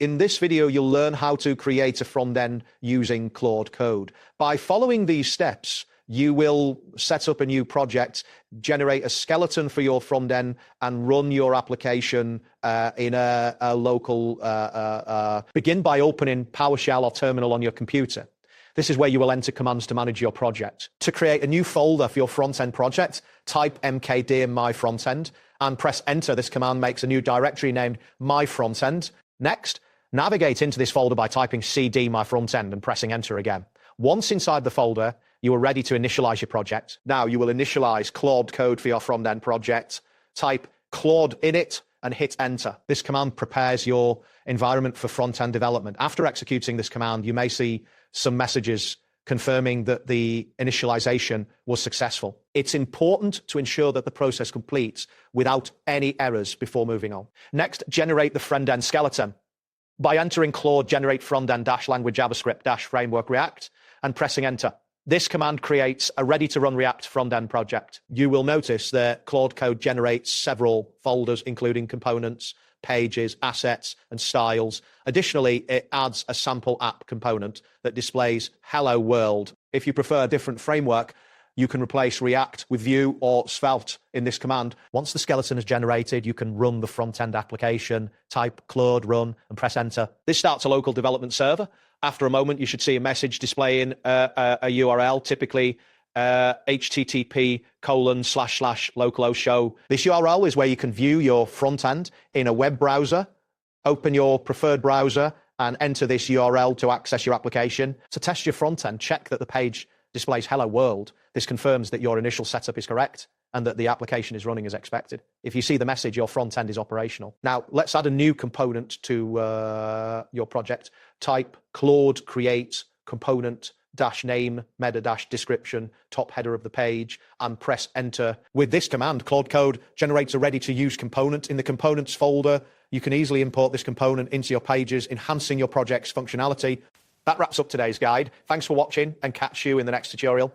In this video, you'll learn how to create a front end using Claude Code. By following these steps, you will set up a new project, generate a skeleton for your front end, and run your application in a local. Begin by opening PowerShell or Terminal on your computer. This is where you will enter commands to manage your project. To create a new folder for your front-end project, type mkdir myfrontend and press enter. This command makes a new directory named myfrontend. Next, navigate into this folder by typing cd myfrontend and pressing enter again. Once inside the folder, you are ready to initialize your project. Now you will initialize Claude Code for your front-end project. Type Claude init and hit enter. This command prepares your environment for front-end development. After executing this command, you may see some messages confirming that the initialization was successful. It's important to ensure that the process completes without any errors before moving on. Next, generate the front-end skeleton by entering Claude generate front-end -language JavaScript -framework React and pressing enter. This command creates a ready-to-run React front-end project. You will notice that Claude Code generates several folders, including components, pages, assets, and styles. Additionally, it adds a sample app component that displays Hello World. If you prefer a different framework, you can replace React with Vue or Svelte in this command. Once the skeleton is generated, you can run the front-end application, type Claude run, and press enter. This starts a local development server. After a moment, you should see a message displaying a URL, typically http://localhost show. This URL is where you can view your front end in a web browser. Open your preferred browser and enter this URL to access your application. To test your front end, check that the page displays Hello World. This confirms that your initial setup is correct and that the application is running as expected. If you see the message, your front end is operational. Now, let's add a new component to your project. Type Claude create component -name, meta -description, top header of the page, and press enter. With this command, Claude Code generates a ready-to-use component. In the components folder, you can easily import this component into your pages, enhancing your project's functionality. That wraps up today's guide. Thanks for watching, and catch you in the next tutorial.